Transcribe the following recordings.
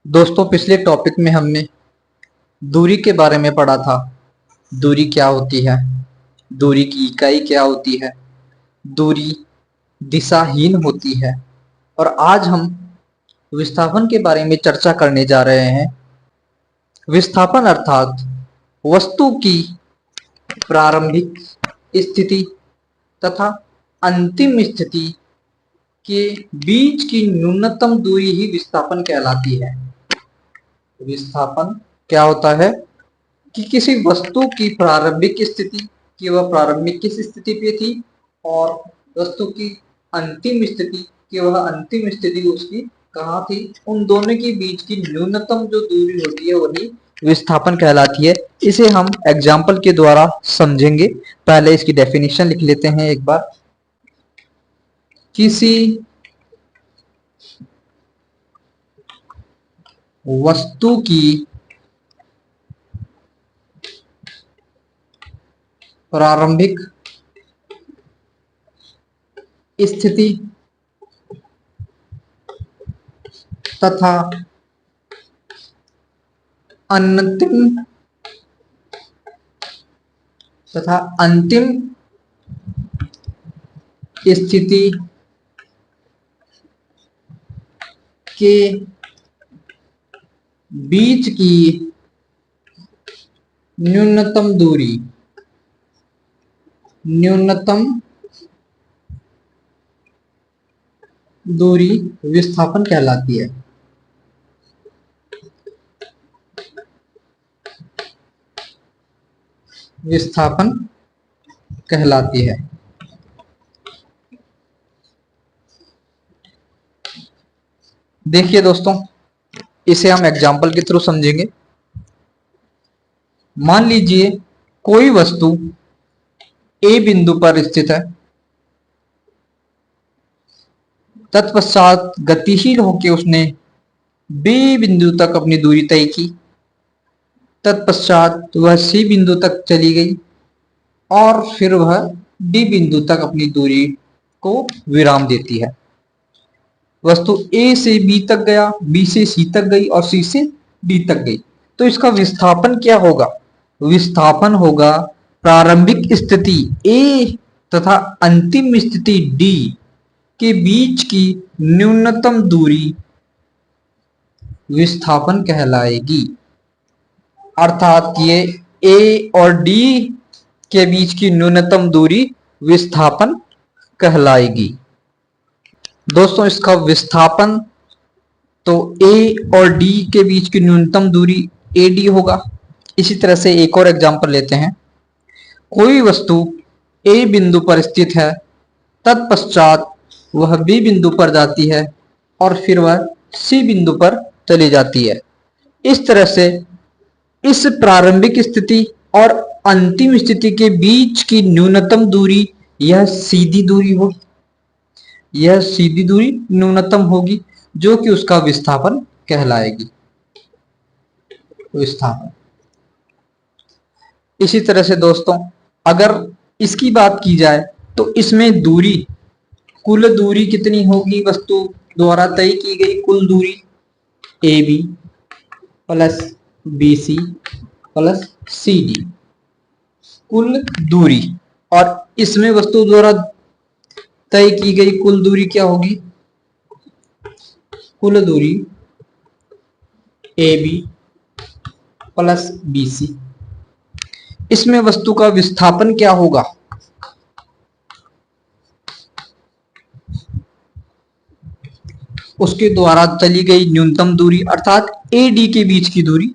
दोस्तों, पिछले टॉपिक में हमने दूरी के बारे में पढ़ा था। दूरी क्या होती है, दूरी की इकाई क्या होती है, दूरी दिशाहीन होती है। और आज हम विस्थापन के बारे में चर्चा करने जा रहे हैं। विस्थापन अर्थात वस्तु की प्रारंभिक स्थिति तथा अंतिम स्थिति के बीच की न्यूनतम दूरी ही विस्थापन कहलाती है। विस्थापन क्या होता है कि किसी वस्तु की प्रारंभिक स्थिति कि वह प्रारंभिक किस स्थिति पे थी, और वस्तु की अंतिम स्थिति कि वह अंतिम स्थिति उसकी कहाँ थी, उन दोनों के बीच की न्यूनतम जो दूरी होती है वही विस्थापन कहलाती है। इसे हम एग्जाम्पल के द्वारा समझेंगे। पहले इसकी डेफिनेशन लिख लेते हैं एक बार। किसी वस्तु की प्रारंभिक स्थिति तथा अंतिम स्थिति के बीच की न्यूनतम दूरी विस्थापन कहलाती है। विस्थापन कहलाती है। देखिए दोस्तों, इसे हम एग्जाम्पल के थ्रू समझेंगे। मान लीजिए कोई वस्तु ए बिंदु पर स्थित है, तत्पश्चात गतिशील होकर उसने बी बिंदु तक अपनी दूरी तय की। तत्पश्चात वह सी बिंदु तक चली गई और फिर वह डी बिंदु तक अपनी दूरी को विराम देती है। वस्तु ए से बी तक गया, बी से सी तक गई और सी से डी तक गई। तो इसका विस्थापन क्या होगा? विस्थापन होगा प्रारंभिक स्थिति ए तथा अंतिम स्थिति डी के बीच की न्यूनतम दूरी विस्थापन कहलाएगी। अर्थात ये ए और डी के बीच की न्यूनतम दूरी विस्थापन कहलाएगी। दोस्तों, इसका विस्थापन तो ए और डी के बीच की न्यूनतम दूरी ए डी होगा। इसी तरह से एक और एग्जांपल लेते हैं। कोई वस्तु ए बिंदु पर स्थित है, तत्पश्चात वह बी बिंदु पर जाती है और फिर वह सी बिंदु पर चली जाती है। इस तरह से इस प्रारंभिक स्थिति और अंतिम स्थिति के बीच की न्यूनतम दूरी यह सीधी दूरी होगी। यह सीधी दूरी न्यूनतम होगी जो कि उसका विस्थापन कहलाएगी। विस्थापन। इसी तरह से दोस्तों, अगर इसकी बात की जाए तो इसमें दूरी, कुल दूरी कितनी होगी? वस्तु द्वारा तय की गई कुल दूरी A B plus B C plus C D, कुल दूरी। और इसमें वस्तु द्वारा तय की गई कुल दूरी क्या होगी? कुल दूरी A B plus B C. इसमें वस्तु का विस्थापन क्या होगा? उसके द्वारा चली गई न्यूनतम दूरी अर्थात ए डी के बीच की दूरी,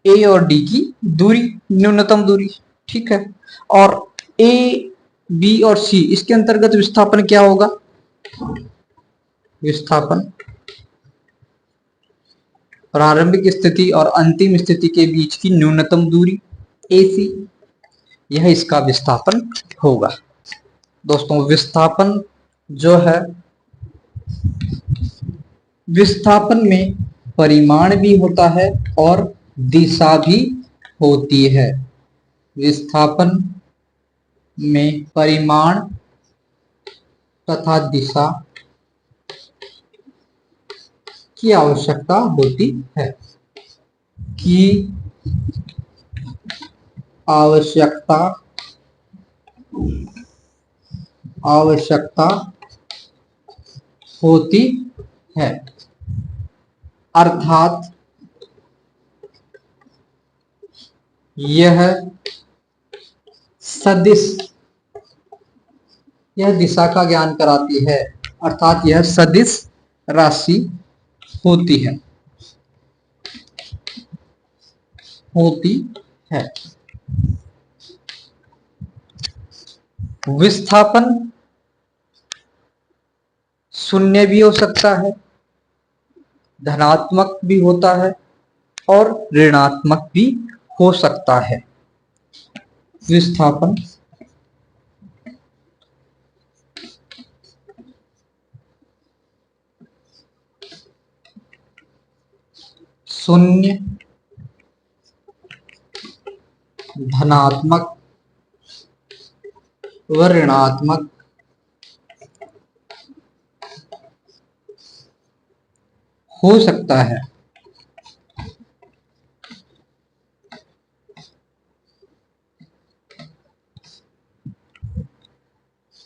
ए और डी की दूरी न्यूनतम दूरी। ठीक है। और ए बी और सी, इसके अंतर्गत विस्थापन क्या होगा? विस्थापन प्रारंभिक स्थिति और अंतिम स्थिति के बीच की न्यूनतम दूरी ए सी, यह इसका विस्थापन होगा। दोस्तों, विस्थापन जो है, विस्थापन में परिमाण भी होता है और दिशा भी होती है। विस्थापन में परिमाण तथा दिशा की आवश्यकता होती है, की आवश्यकता आवश्यकता होती है, अर्थात यह सदिश, यह दिशा का ज्ञान कराती है, अर्थात यह सदिश राशि होती है, होती है। विस्थापन शून्य भी हो सकता है, धनात्मक भी होता है और ऋणात्मक भी हो सकता है। विस्थापन शून्य, धनात्मक व ऋणात्मक हो सकता है।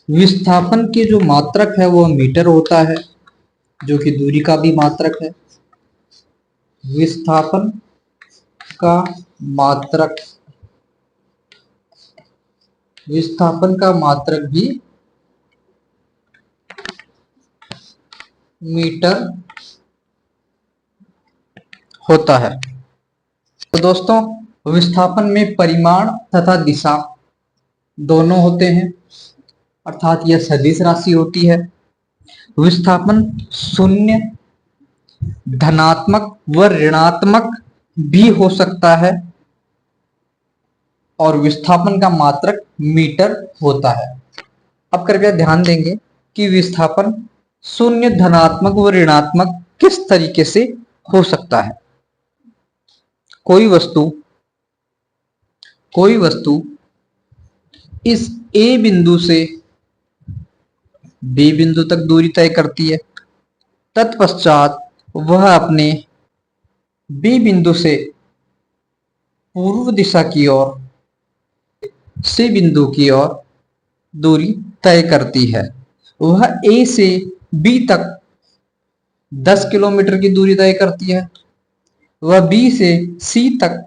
विस्थापन के जो मात्रक है वह मीटर होता है, जो कि दूरी का भी मात्रक है। विस्थापन का मात्रक, विस्थापन का मात्रक भी मीटर होता है। तो दोस्तों, विस्थापन में परिमाण तथा दिशा दोनों होते हैं, अर्थात यह सदिश राशि होती है। विस्थापन शून्य, धनात्मक व ऋणात्मक भी हो सकता है और विस्थापन का मात्रक मीटर होता है। अब कृपया ध्यान देंगे कि विस्थापन शून्य, धनात्मक व ऋणात्मक किस तरीके से हो सकता है। कोई वस्तु इस ए बिंदु से बी बिंदु तक दूरी तय करती है, तत्पश्चात वह अपने बी बिंदु से पूर्व दिशा की ओर सी बिंदु की ओर दूरी तय करती है। वह ए से बी तक 10 किलोमीटर की दूरी तय करती है, वह बी से सी तक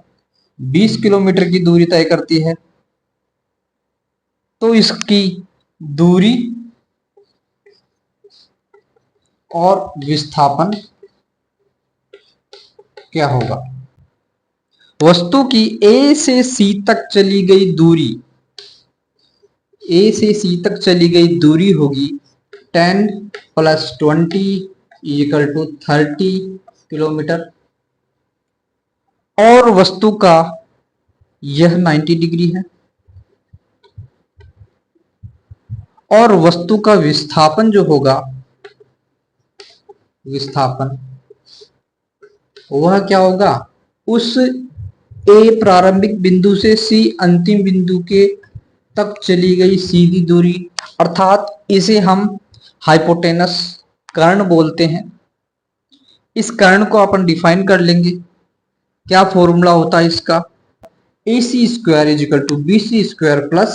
20 किलोमीटर की दूरी तय करती है। तो इसकी दूरी और विस्थापन क्या होगा? वस्तु की ए से सी तक चली गई दूरी, ए से सी तक चली गई दूरी होगी 10 + 20 = 30 किलोमीटर, और वस्तु का यह 90 डिग्री है, और वस्तु का विस्थापन जो होगा, विस्थापन वह क्या होगा? उस ए प्रारंभिक बिंदु से सी अंतिम बिंदु के तक चली गई सीधी दूरी, अर्थात इसे हम हाइपोटेनस कर्ण बोलते हैं। इस कर्ण को अपन डिफाइन कर लेंगे। क्या फॉर्मूला होता है इसका? AC² = BC² plus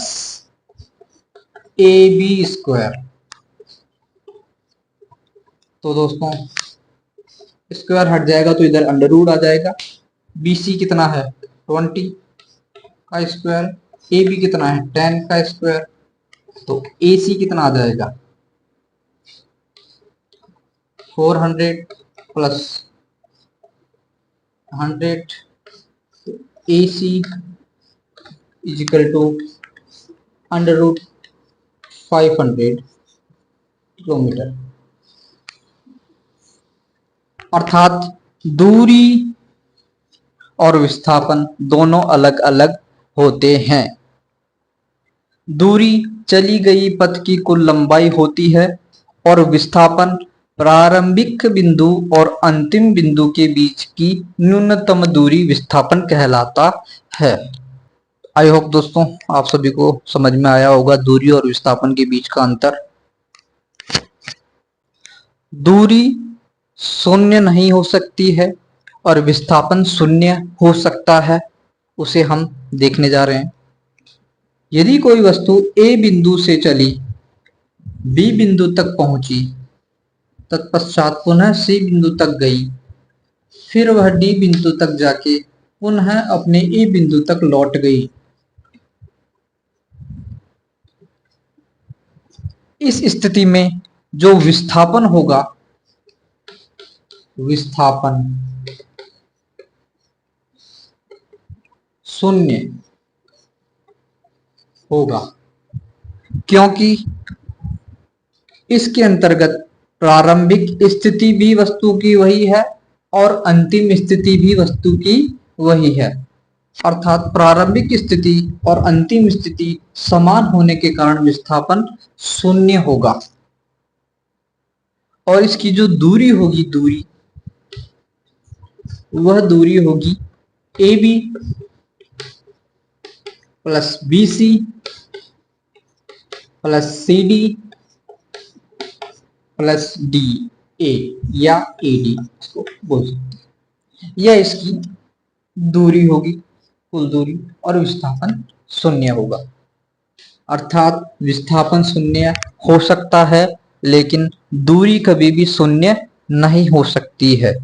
AB²। तो दोस्तों, स्क्वायर हट जाएगा तो इधर अंडर रूट आ जाएगा। BC कितना है? 20 का स्क्वायर, AB कितना है? 10 का स्क्वायर। तो AC कितना आ जाएगा? 400 प्लस 100, AC = √500 किलोमीटर। अर्थात दूरी और विस्थापन दोनों अलग अलग होते हैं। दूरी चली गई पथ की कुल लंबाई होती है और विस्थापन प्रारंभिक बिंदु और अंतिम बिंदु के बीच की न्यूनतम दूरी विस्थापन कहलाता है। आई होप दोस्तों आप सभी को समझ में आया होगा दूरी और विस्थापन के बीच का अंतर। दूरी शून्य नहीं हो सकती है और विस्थापन शून्य हो सकता है, उसे हम देखने जा रहे हैं। यदि कोई वस्तु ए बिंदु से चली, बी बिंदु तक पहुंची, तत्पश्चात पुनः सी बिंदु तक गई, फिर वह डी बिंदु तक जाके पुनः अपने ए बिंदु तक लौट गई। इस स्थिति में जो विस्थापन होगा, विस्थापन शून्य होगा, क्योंकि इसके अंतर्गत प्रारंभिक स्थिति भी वस्तु की वही है और अंतिम स्थिति भी वस्तु की वही है। अर्थात प्रारंभिक स्थिति और अंतिम स्थिति समान होने के कारण विस्थापन शून्य होगा। और इसकी जो दूरी होगी, वह दूरी होगी A B plus B C plus C D plus D A या ए डी इसको बोल सकते हैं। यह इसकी दूरी होगी, कुल दूरी, और विस्थापन शून्य होगा। अर्थात विस्थापन शून्य हो सकता है, लेकिन दूरी कभी भी शून्य नहीं हो सकती है।